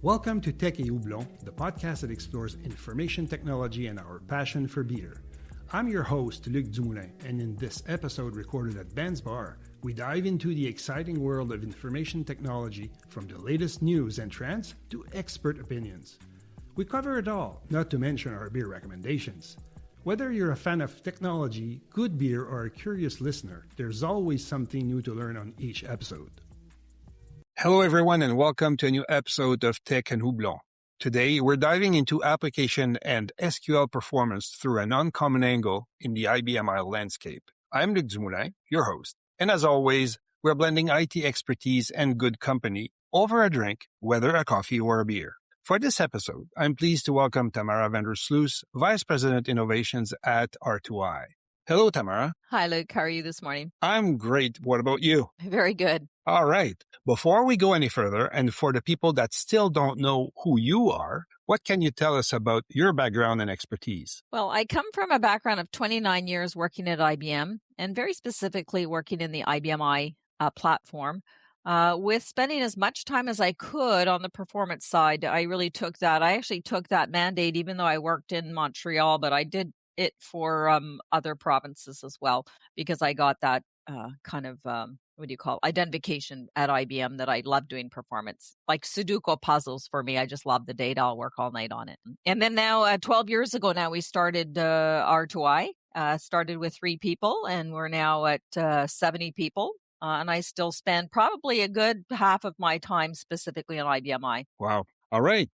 Welcome to Tech et Houblon, the podcast that explores information technology and our passion for beer. I'm your host, Luc Dumoulin, and in this episode recorded at Ben's Bar, we dive into the exciting world of information technology, from the latest news and trends to expert opinions. We cover it all, not to mention our beer recommendations. Whether you're a fan of technology, good beer, or a curious listener, there's always something new to learn on each episode. Hello everyone and welcome to a new episode of Tech and Houblon. Today we're diving into application and SQL performance through an uncommon angle in the IBM landscape. I'm Luc Dumoulin, your host, and as always, we're blending IT expertise and good company over a drink, whether a coffee or a beer. For this episode, I'm pleased to welcome Tamara van der Sloos, Vice President Innovations at R2I. Hello, Tamara. Hi, Luke. How are you this morning? I'm great. What about you? Very good. All right. Before we go any further, and for the people that still don't know who you are, what can you tell us about your background and expertise? Well, I come from a background of 29 years working at IBM, and very specifically working in the IBM platform, with spending as much time as I could on the performance side. I actually took that mandate, even though I worked in Montreal, but I did it for other provinces as well, because I got that identification at IBM that I love doing performance. Like Sudoku puzzles for me. I just love the data. I'll work all night on it. And then now, 12 years ago now, we started R2I, started with 3 people, and we're now at 70 people. And I still spend probably a good half of my time specifically on IBM. Wow. All right.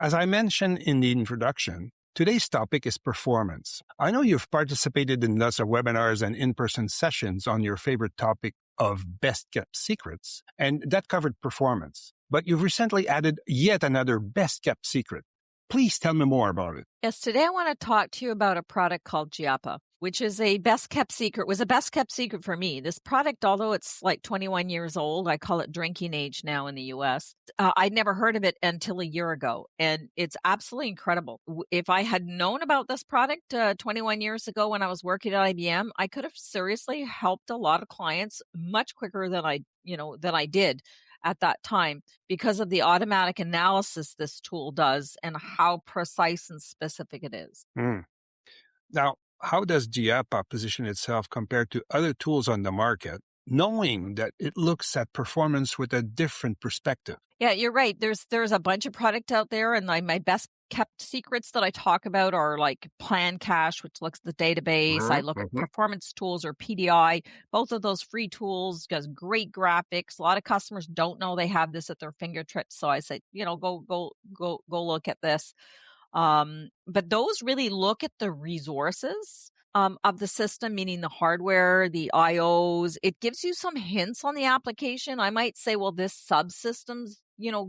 As I mentioned in the introduction, today's topic is performance. I know you've participated in lots of webinars and in-person sessions on your favorite topic of best-kept secrets, and that covered performance. But you've recently added yet another best-kept secret. Please tell me more about it. Yes, today I want to talk to you about a product called GiAPA, which is a best-kept secret, was a best-kept secret for me. This product, although it's like 21 years old, I call it drinking age now in the U.S., I'd never heard of it until a year ago, and it's absolutely incredible. If I had known about this product 21 years ago when I was working at IBM, I could have seriously helped a lot of clients much quicker than I did at that time, because of the automatic analysis this tool does and how precise and specific it is. Now, how does GiAPA position itself compared to other tools on the market, knowing that it looks at performance with a different perspective? Yeah, you're right. There's a bunch of product out there, and my best kept secrets that I talk about are like Plan Cache, which looks at the database. I look at performance tools, or PDI. Both of those free tools does great graphics. A lot of customers don't know they have this at their fingertips, so I say, go look at this. But those really look at the resources of the system, meaning the hardware, the IOs. It gives you some hints on the application. I might say, well, this subsystem's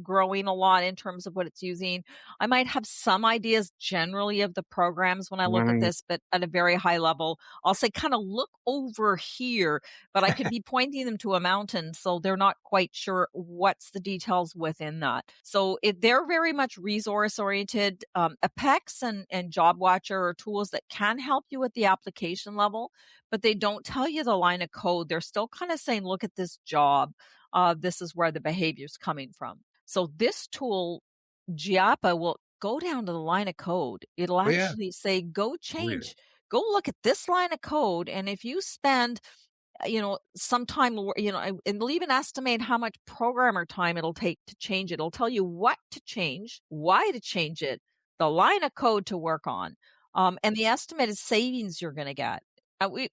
growing a lot in terms of what it's using. I might have some ideas generally of the programs when I look at this, but at a very high level, I'll say kind of look over here, but I could be pointing them to a mountain, so they're not quite sure what's the details within that. So they're very much resource oriented. Apex and Job Watcher are tools that can help you at the application level, but they don't tell you the line of code. They're still kind of saying, look at this job. This is where the behavior is coming from. So this tool, GiAPA, will go down to the line of code. It'll actually say, go change, go look at this line of code. And if you spend, some time, and it'll even estimate how much programmer time it'll take to change it. It'll tell you what to change, why to change it, the line of code to work on, and the estimated savings you're going to get.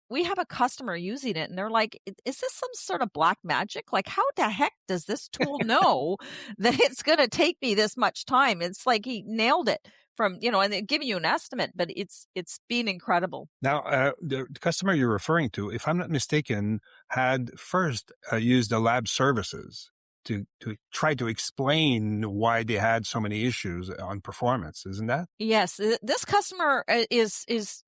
We have a customer using it, and they're like, is this some sort of black magic? Like, how the heck does this tool know that it's going to take me this much time? It's like he nailed it from, and they're giving you an estimate, but it's been incredible. Now, the customer you're referring to, if I'm not mistaken, had first used the lab services to try to explain why they had so many issues on performance, isn't that? Yes. This customer is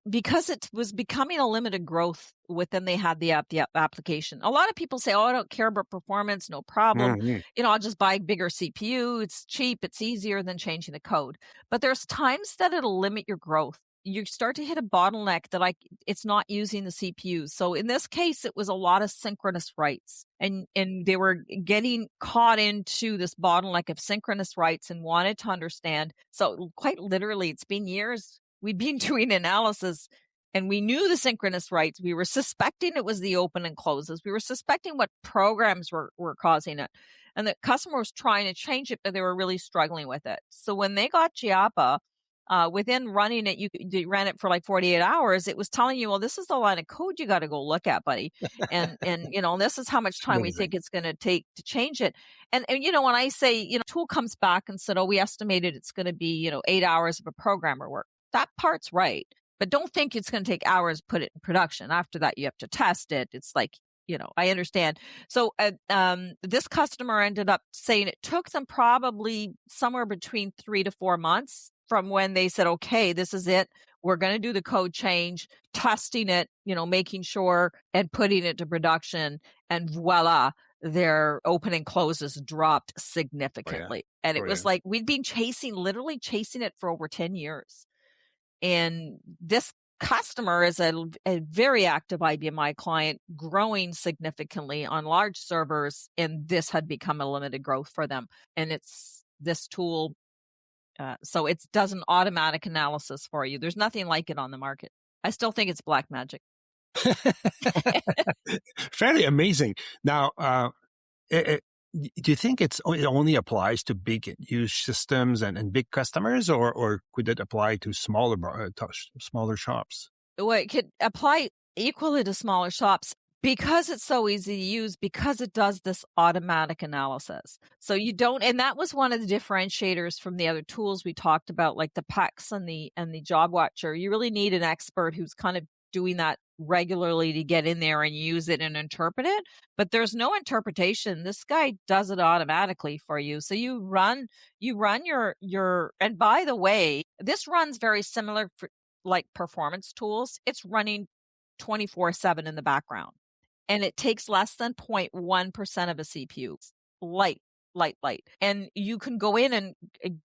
because it was becoming a limited growth within they had the application. A lot of people say, oh, I don't care about performance, no problem. I'll just buy a bigger CPU. It's cheap. It's easier than changing the code. But there's times that it'll limit your growth. you start to hit a bottleneck that it's not using the CPUs. So in this case, it was a lot of synchronous writes, and they were getting caught into this bottleneck of synchronous writes and wanted to understand. So quite literally, it's been years we'd been doing analysis, and we knew the synchronous writes. We were suspecting it was the open and closes. We were suspecting what programs were causing it. And the customer was trying to change it, but they were really struggling with it. So when they got GiAPA, within running it, you ran it for like 48 hours. It was telling you, well, this is the line of code you got to go look at, buddy. And this is how much time we think it's going to take to change it. And when I say, tool comes back and said, oh, we estimated it's going to be, 8 hours of a programmer work. That part's right. But don't think it's going to take hours to put it in production. After that, you have to test it. It's like, I understand. So this customer ended up saying it took them probably somewhere between 3 to 4 months from when they said, okay, this is it. We're going to do the code change, testing it, making sure and putting it to production. And voila, their open and closes dropped significantly. Oh, yeah. And it was like we'd been literally chasing it for over 10 years. And this customer is a very active IBM client, growing significantly on large servers, and this had become a limited growth for them. And it's this tool, so it does an automatic analysis for you. There's nothing like it on the market. I still think it's black magic. Fairly amazing. Now, do you think it only applies to big huge systems and big customers, or could it apply to smaller shops? Well, it could apply equally to smaller shops because it's so easy to use, because it does this automatic analysis. So you don't, and that was one of the differentiators from the other tools we talked about, like the PEX and the Job Watcher. You really need an expert who's kind of doing that regularly to get in there and use it and interpret it. But there's no interpretation. This guy does it automatically for you. So you run your, and by the way, this runs very similar for like performance tools. It's running 24/7 in the background, and it takes less than 0.1% of a CPU. Light. And you can go in and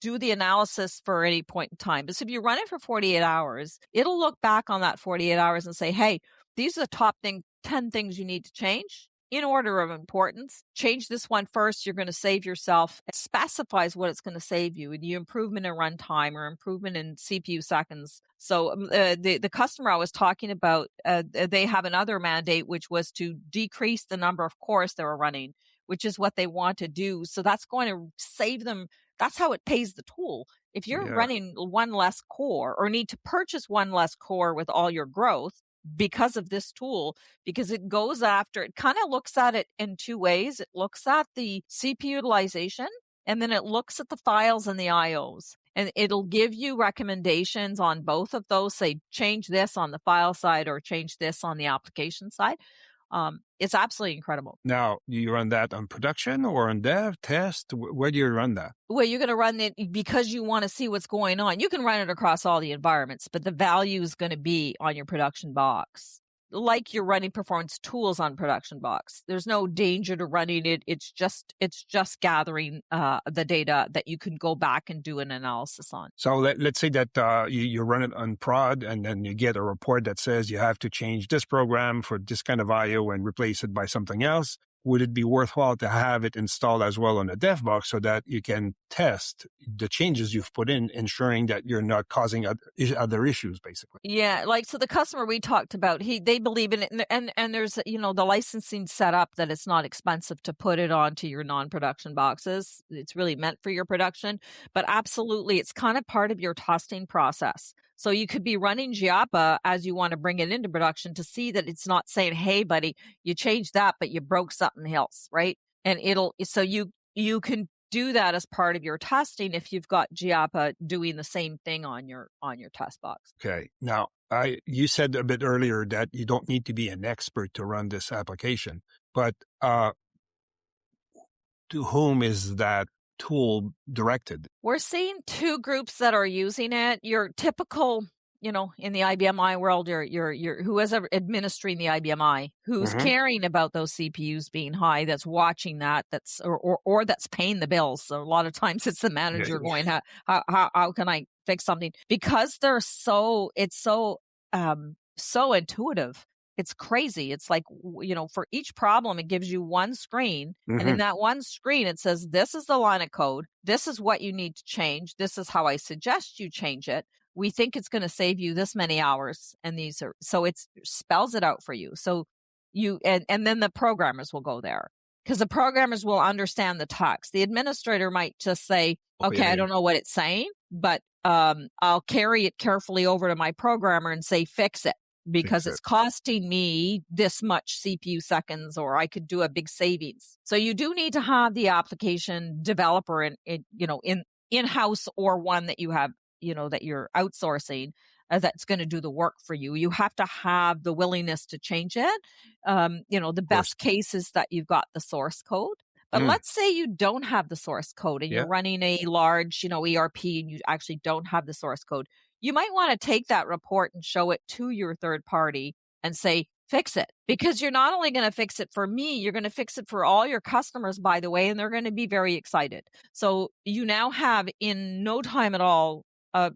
do the analysis for any point in time. But so if you run it for 48 hours, it'll look back on that 48 hours and say, hey, these are the top 10 things you need to change in order of importance. Change this one first. You're going to save yourself. It specifies what it's going to save you, the improvement in runtime or improvement in CPU seconds. So the customer I was talking about, they have another mandate, which was to decrease the number of cores they were running, which is what they want to do. So that's going to save them. That's how it pays the tool. If you're running one less core or need to purchase one less core with all your growth because of this tool, because it goes after, it kind of looks at it in two ways. It looks at the CPU utilization, and then it looks at the files and the IOs. And it'll give you recommendations on both of those. Say, change this on the file side or change this on the application side. It's absolutely incredible. Now, do you run that on production or on dev, test? Where do you run that? Well, you're going to run it because you want to see what's going on. You can run it across all the environments, but the value is going to be on your production box. Like you're running performance tools on production box. There's no danger to running it. It's just gathering the data that you can go back and do an analysis on. So let's say that you run it on prod, and then you get a report that says you have to change this program for this kind of IO and replace it by something else. Would it be worthwhile to have it installed as well on a dev box so that you can test the changes you've put in, ensuring that you're not causing other issues, basically? Yeah, like, so the customer we talked about, they believe in it, and there's, the licensing set up that it's not expensive to put it onto your non-production boxes. It's really meant for your production, but absolutely, it's kind of part of your testing process. So you could be running GiAPA as you want to bring it into production to see that it's not saying, hey, buddy, you changed that, but you broke something else, right? And so you can do that as part of your testing if you've got GiAPA doing the same thing on your test box. Okay. Now, you said a bit earlier that you don't need to be an expert to run this application, but to whom is that tool directed? We're seeing two groups that are using it. Your typical, in the IBM world, you're whoever administering the IBM who's caring about those CPUs being high, that's watching that, that's or that's paying the bills. So a lot of times it's the manager going, how can I fix something? Because it's so intuitive. It's crazy. It's like, for each problem, it gives you one screen. And in that one screen, it says, this is the line of code. This is what you need to change. This is how I suggest you change it. We think it's going to save you this many hours. And so it spells it out for you. So and then the programmers will go there because the programmers will understand the text. The administrator might just say, I don't know what it's saying, but I'll carry it carefully over to my programmer and say, fix it. Because it's costing me this much CPU seconds, or I could do a big savings. So you do need to have the application developer in-house, or one that you have, that you're outsourcing, that's going to do the work for you. You have to have the willingness to change it. The best case is that you've got the source code. But let's say you don't have the source code and you're running a large, ERP, and you actually don't have the source code. You might want to take that report and show it to your third party and say, fix it. Because you're not only going to fix it for me, you're going to fix it for all your customers, by the way, and they're going to be very excited. So you now have, in no time at all, a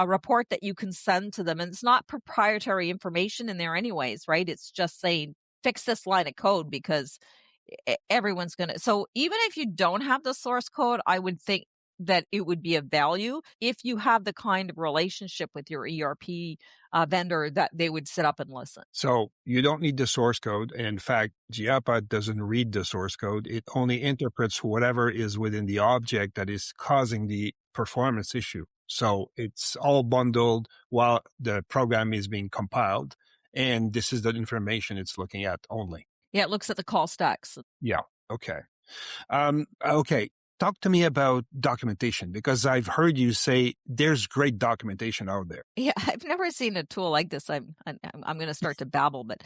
report that you can send to them. And it's not proprietary information in there anyways, right? It's just saying, fix this line of code, because everyone's going to. So even if you don't have the source code, I would think that it would be of value if you have the kind of relationship with your ERP vendor that they would sit up and listen. So you don't need the source code. In fact, GiAPA doesn't read the source code. It only interprets whatever is within the object that is causing the performance issue. So it's all bundled while the program is being compiled. And this is the information it's looking at only. Yeah, it looks at the call stacks. Yeah. Okay. Okay. Talk to me about documentation, because I've heard you say there's great documentation out there. Yeah, I've never seen a tool like this. I'm going to start to babble, but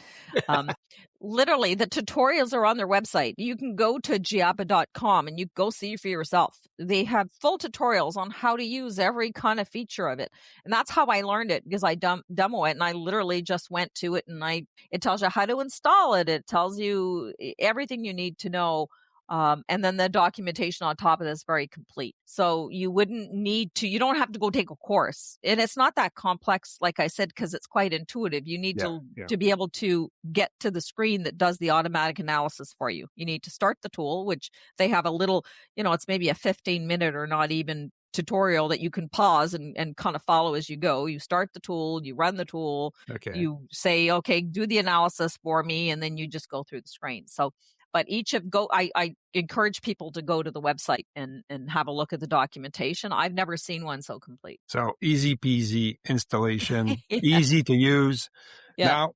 literally the tutorials are on their website. You can go to GiAPA.com and you go see for yourself. They have full tutorials on how to use every kind of feature of it. And that's how I learned it, because I demo it and I literally just went to it, and it tells you how to install it. It tells you everything you need to know. And then the documentation on top of this is very complete. So you don't have to go take a course. And it's not that complex, like I said, because it's quite intuitive. You need to be able to get to the screen that does the automatic analysis for you. You need to start the tool, which they have a little, it's maybe a 15-minute or not even tutorial that you can pause and kind of follow as you go. You start the tool, you run the tool, you say, okay, do the analysis for me, and then you just go through the screen. So, but I encourage people to go to the website and have a look at the documentation. I've never seen one so complete. So easy peasy installation, easy to use. Yeah.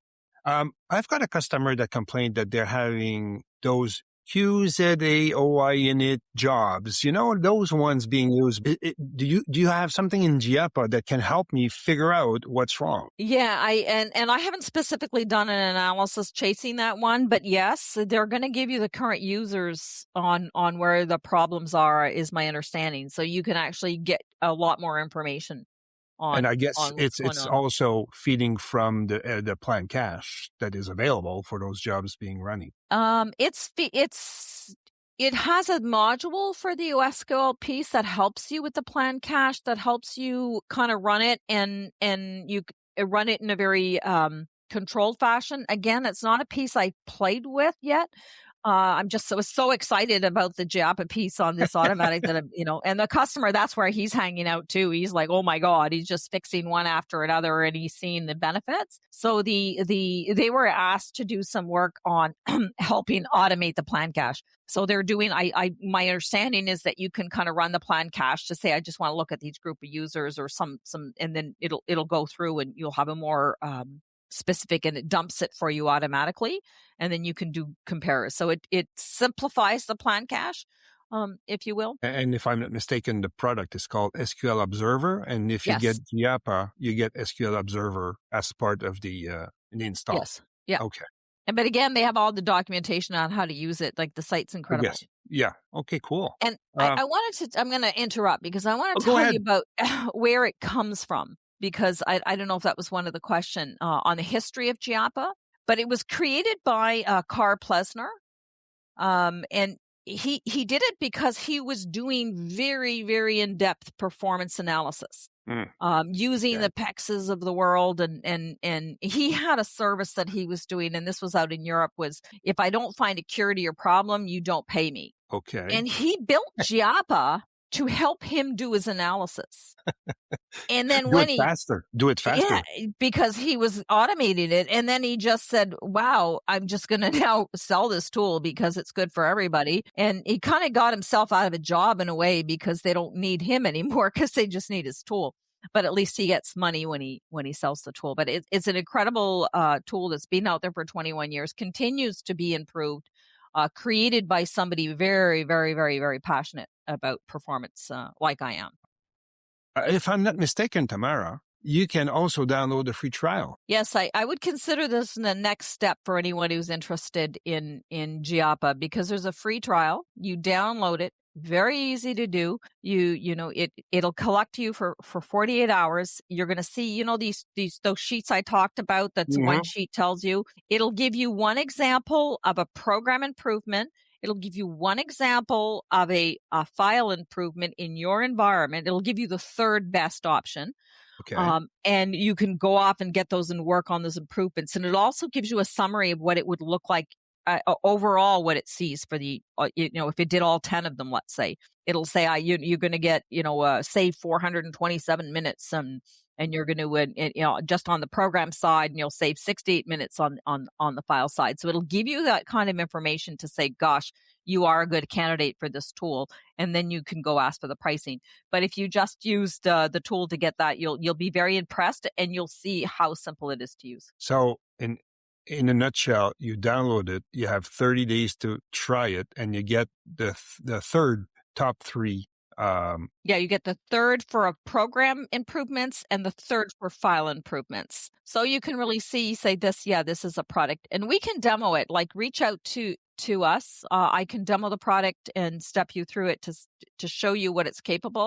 Now, I've got a customer that complained that they're having those QZAOI init jobs, those ones being used. Do you have something in GiAPA that can help me figure out what's wrong? Yeah, I haven't specifically done an analysis chasing that one, but yes, they're going to give you the current users on where the problems are, is my understanding. So you can actually get a lot more information. And I guess it's also feeding from the plan cache that is available for those jobs being running. It has a module for the OSQL piece that helps you with the plan cache, that helps you kind of run it, and you run it in a very controlled fashion. Again, it's not a piece I played with yet. I'm just so excited about the GiAPA piece on this automatic that, and the customer, that's where he's hanging out too. He's like, oh my God, he's just fixing one after another and he's seeing the benefits. So they were asked to do some work on helping automate the plan cache. So they're doing, my understanding is that you can kind of run the plan cache to say, I just want to look at each group of users or some, and then it'll go through and you'll have a more, specific, and it dumps it for you automatically, and then you can do compares. So it simplifies the plan cache, if you will. And if I'm not mistaken, the product is called SQL Observer, and if you get GiAPA, you get SQL Observer as part of the install. Yes. Yeah. Okay. But again, they have all the documentation on how to use it. Like the site's incredible. Yes. Yeah. Okay, cool. And I'm going to interrupt because I want to tell you about where it comes from. because I don't know if that was one of the question on the history of GiAPA, but it was created by Carr Plesner. And he did it because he was doing very, very in-depth performance analysis. Using the PEXs of the world, and he had a service that he was doing, and this was out in Europe, was if I don't find a cure to your problem, you don't pay me. Okay. And he built GiAPA to help him do his analysis. And then do it faster. Yeah, because he was automating it. And then he just said, wow, I'm just going to now sell this tool because it's good for everybody. And he kind of got himself out of a job in a way, because they don't need him anymore, because they just need his tool. But at least he gets money when he sells the tool. But it's an incredible tool that's been out there for 21 years, continues to be improved, created by somebody very, very, very, very passionate about performance, like I am. If I'm not mistaken, Tamara, you can also download a free trial. Yes, I would consider this the next step for anyone who's interested in GiAPA, because there's a free trial. You download it, very easy to do. It'll collect you for 48 hours. You're going to see, those sheets I talked about. That's one sheet tells you. It'll give you one example of a program improvement. It'll give you one example of a file improvement in your environment. It'll give you the third best option. Okay. And you can go off and get those and work on those improvements. And it also gives you a summary of what it would look like overall, what it sees for the, if it did all 10 of them, let's say. It'll say you're going to get, save 427 minutes, and you're going to, just on the program side, and you'll save 68 minutes on the file side. So it'll give you that kind of information to say, gosh, you are a good candidate for this tool. And then you can go ask for the pricing. But if you just used the tool to get that, you'll be very impressed, and you'll see how simple it is to use. So in a nutshell, you download it, you have 30 days to try it, and you get the third top three. You get the third for program improvements and the third for file improvements. So you can really say this is a product, and we can demo it. Like, reach out to us. I can demo the product and step you through it to show you what it's capable.